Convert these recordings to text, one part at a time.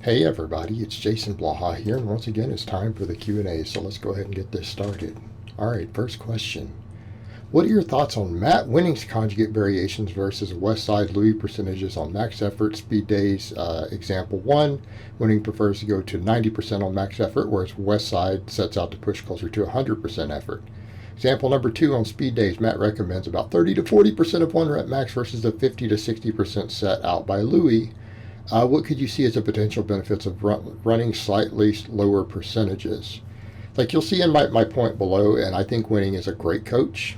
Hey everybody, it's Jason Blaha here, and once again it's time for the Q&A, so let's go ahead and get this started. Alright, first question. What are your thoughts on Matt Wennings Conjugate variations versus Westside Louie percentages on max effort speed days? Example 1, Wenning prefers to go to 90% on max effort, whereas Westside sets out to push closer to 100% effort. Example number 2, on speed days, Matt recommends about 30 to 40% of 1 rep max versus the 50 to 60% set out by Louie. What could you see as the potential benefits of running slightly lower percentages? Like you'll see in my point below, and I think Wenning is a great coach.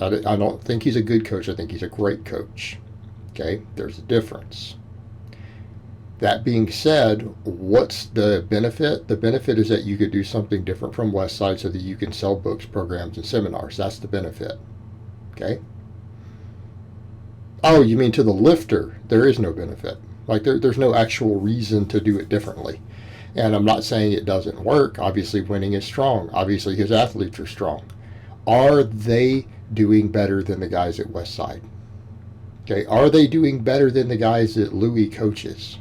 I don't think he's a good coach. I think he's a great coach. Okay, there's a difference. That being said, what's the benefit? The benefit is that you could do something different from Westside so that you can sell books, programs, and seminars. That's the benefit. Okay? Oh, you mean to the lifter, there is no benefit. Like there's no actual reason to do it differently. And I'm not saying it doesn't work. Obviously, Wenning is strong. Obviously, his athletes are strong. Are they doing better than the guys at Westside? Okay, are they doing better than the guys that Louie coaches?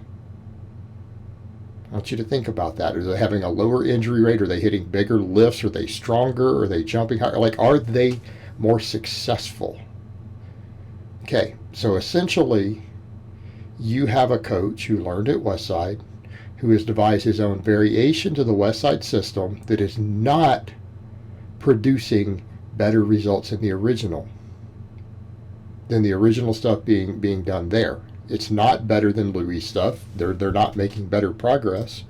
I want you to think about that. Are they having a lower injury rate? Are they hitting bigger lifts? Are they stronger? Are they jumping higher? Like, are they more successful? Okay, so essentially, you have a coach who learned at Westside, who has devised his own variation to the Westside system that is not producing better results than the original stuff being done there. It's not better than Louie's stuff. They're not making better progress.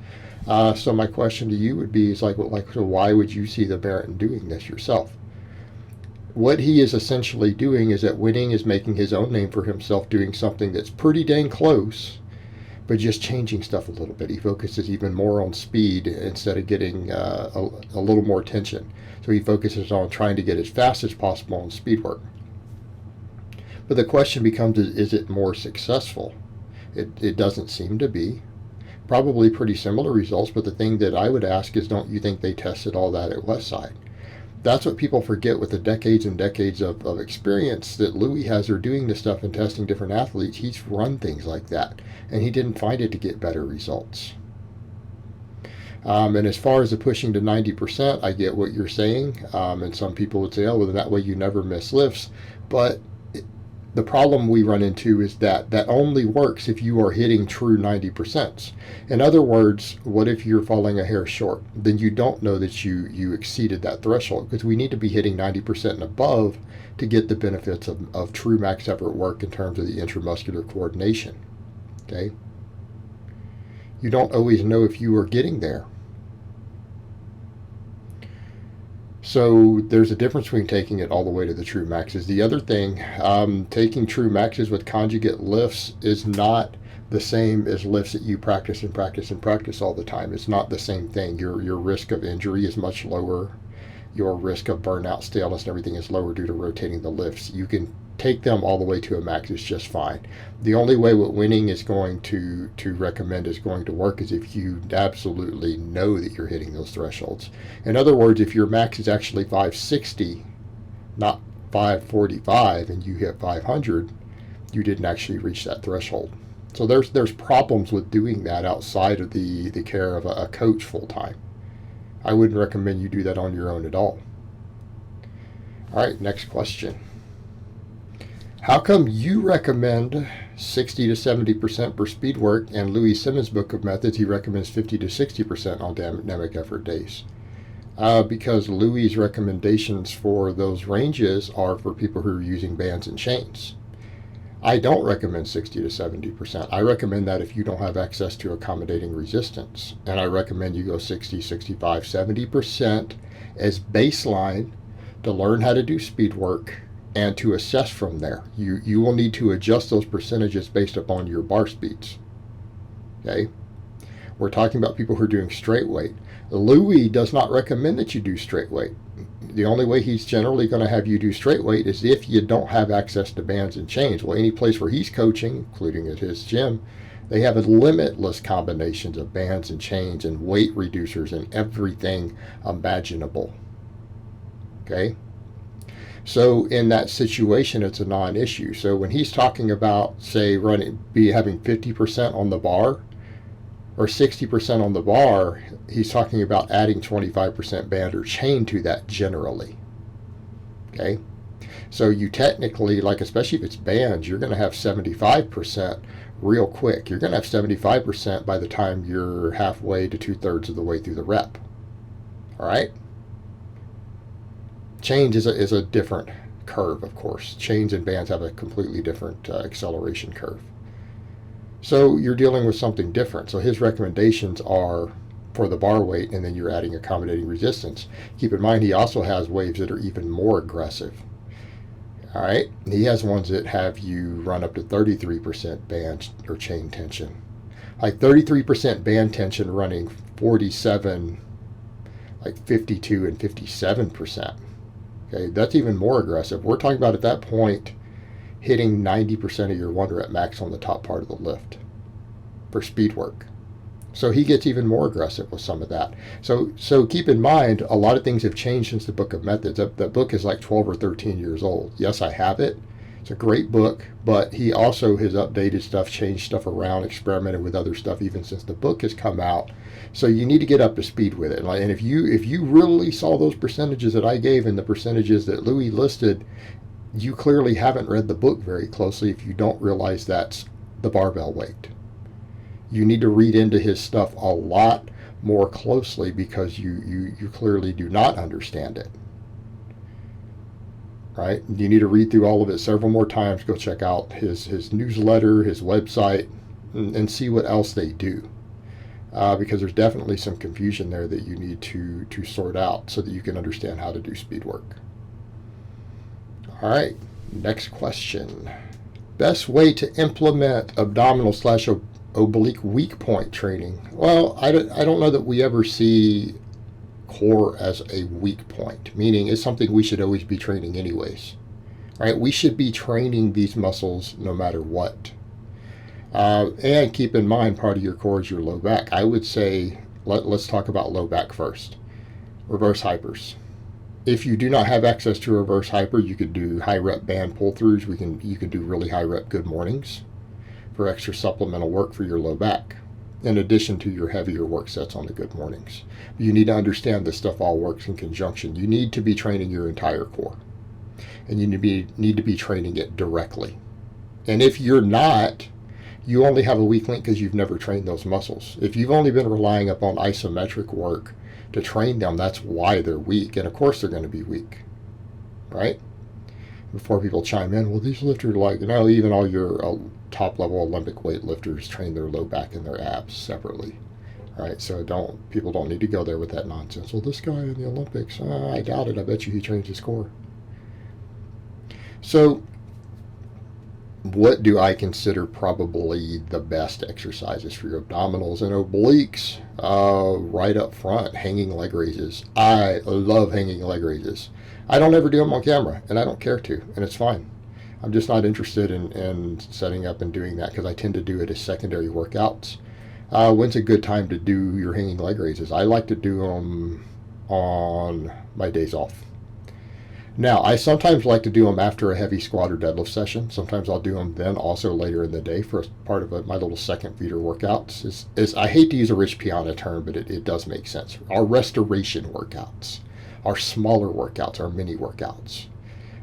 So my question to you would be, so why would you see the merit in doing this yourself? What he is essentially doing is that Wenning is making his own name for himself, doing something that's pretty dang close, but just changing stuff a little bit. He focuses even more on speed instead of getting a little more tension. So he focuses on trying to get as fast as possible on speed work. But the question becomes, is it more successful? It doesn't seem to be. Probably pretty similar results, but the thing that I would ask is, don't you think they tested all that at Westside? That's what people forget with the decades and decades of experience that Louie has. Are doing this stuff and testing different athletes. He's run things like that, and he didn't find it to get better results. And as far as the pushing to 90%, I get what you're saying. And some people would say, oh, well, that way you never miss lifts. But the problem we run into is that only works if you are hitting true 90%. In other words, what if you're falling a hair short? Then you don't know that you exceeded that threshold, because we need to be hitting 90% and above to get the benefits of true max effort work in terms of the intramuscular coordination. Okay? You don't always know if you are getting there. So there's a difference between taking it all the way to the true maxes. The other thing, taking true maxes with conjugate lifts is not the same as lifts that you practice and practice and practice all the time. It's not the same thing. Your risk of injury is much lower. Your risk of burnout, staleness, and everything is lower due to rotating the lifts. You can take them all the way to a max is just fine. The only way what Wenning is going to recommend is going to work is if you absolutely know that you're hitting those thresholds. In other words, if your max is actually 560, not 545, and you hit 500, you didn't actually reach that threshold. So there's problems with doing that outside of the care of a coach full time. I wouldn't recommend you do that on your own at all. All right, next question. How come you recommend 60 to 70% for speed work, and Louie Simmons' book of methods, he recommends 50 to 60% on dynamic effort days? Because Louie's recommendations for those ranges are for people who are using bands and chains. I don't recommend 60 to 70%. I recommend that if you don't have access to accommodating resistance. And I recommend you go 60, 65, 70% as baseline to learn how to do speed work and to assess from there. You will need to adjust those percentages based upon your bar speeds. Okay? We're talking about people who are doing straight weight. Louie does not recommend that you do straight weight. The only way he's generally going to have you do straight weight is if you don't have access to bands and chains. Well, any place where he's coaching, including at his gym, they have limitless combinations of bands and chains and weight reducers and everything imaginable. Okay? So in that situation, it's a non-issue. So when he's talking about, say, having 50% on the bar, or 60% on the bar, he's talking about adding 25% band or chain to that generally. Okay? So you technically, like especially if it's bands, you're going to have 75% real quick. You're going to have 75% by the time you're halfway to 2/3 of the way through the rep. All right? Chains is a different curve, of course. Chains and bands have a completely different acceleration curve. So you're dealing with something different. So his recommendations are for the bar weight, and then you're adding accommodating resistance. Keep in mind, he also has waves that are even more aggressive. All right? He has ones that have you run up to 33% band or chain tension. Like 33% band tension running 47, like 52 and 57%. Okay, that's even more aggressive. We're talking about at that point hitting 90% of your 1 rep max on the top part of the lift for speed work. So he gets even more aggressive with some of that. So keep in mind, a lot of things have changed since the Book of Methods. That book is like 12 or 13 years old. Yes, I have it. It's a great book, but he also has updated stuff, changed stuff around, experimented with other stuff even since the book has come out. So you need to get up to speed with it. And if you really saw those percentages that I gave and the percentages that Louie listed, you clearly haven't read the book very closely if you don't realize that's the barbell weight. You need to read into his stuff a lot more closely because you clearly do not understand it. Right? You need to read through all of it several more times. Go check out his newsletter, his website, and see what else they do. Because there's definitely some confusion there that you need to sort out so that you can understand how to do speed work. All right, next question. Best way to implement abdominal / oblique weak point training? Well, I don't know that we ever see core as a weak point, meaning it's something we should always be training anyways. Right? We should be training these muscles no matter what. And keep in mind, part of your core is your low back. I would say, let's talk about low back first. Reverse hypers. If you do not have access to reverse hyper, you could do high rep band pull throughs. You can do really high rep good mornings for extra supplemental work for your low back, in addition to your heavier work sets on the good mornings. You need to understand this stuff all works in conjunction. You need to be training your entire core, and you need to be training it directly. And if you're not, you only have a weak link because you've never trained those muscles. If you've only been relying upon isometric work to train them, that's why they're weak. And of course they're going to be weak, right? Before people chime in, well, these lifters even all your top level Olympic weightlifters train their low back and their abs separately, right? So people don't need to go there with that nonsense. Well, this guy in the Olympics, I doubt it. I bet you he trains his core. So what do I consider probably the best exercises for your abdominals and obliques? Right up front, hanging leg raises. I love hanging leg raises. I don't ever do them on camera, and I don't care to, and it's fine. I'm just not interested in setting up and doing that because I tend to do it as secondary workouts. When's a good time to do your hanging leg raises? I like to do them on my days off. Now, I sometimes like to do them after a heavy squat or deadlift session. Sometimes I'll do them then also later in the day for part of my little second feeder workouts. I hate to use a Rich Piana term, but it does make sense. Our restoration workouts, our smaller workouts, our mini workouts.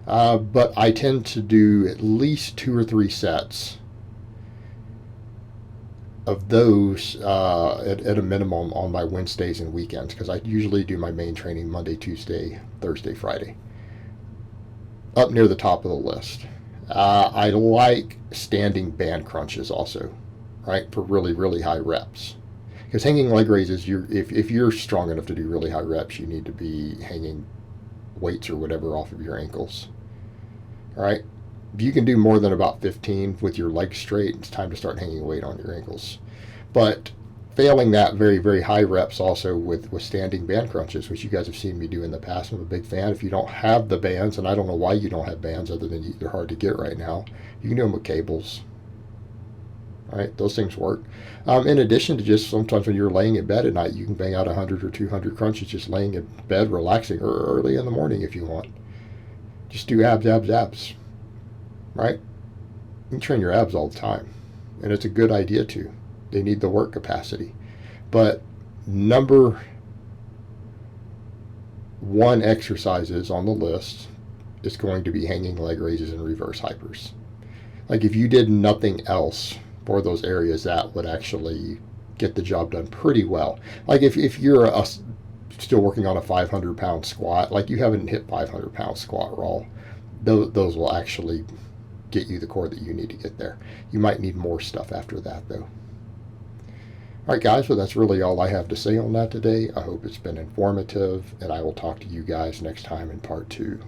But I tend to do at least 2 or 3 sets of those at a minimum on my Wednesdays and weekends because I usually do my main training Monday, Tuesday, Thursday, Friday. Up near the top of the list. I like standing band crunches also, right, for really, really high reps. Because hanging leg raises, if you're strong enough to do really high reps, you need to be hanging weights or whatever off of your ankles. All right? If you can do more than about 15 with your legs straight, it's time to start hanging weight on your ankles. But failing that, very, very high reps also with standing band crunches, which you guys have seen me do in the past. I'm a big fan. If you don't have the bands, and I don't know why you don't have bands other than they're hard to get right now, you can do them with cables. Right? Those things work. In addition to just sometimes when you're laying in bed at night, you can bang out 100 or 200 crunches just laying in bed, relaxing, or early in the morning if you want. Just do abs, abs, abs. Right? You can train your abs all the time. And it's a good idea too. They need the work capacity. But number one exercises on the list is going to be hanging leg raises and reverse hypers. Like if you did nothing else for those areas, that would actually get the job done pretty well. Like if you're still working on a 500-pound squat, like you haven't hit 500-pound squat raw, those will actually get you the core that you need to get there. You might need more stuff after that, though. All right, guys, well, that's really all I have to say on that today. I hope it's been informative, and I will talk to you guys next time in part 2.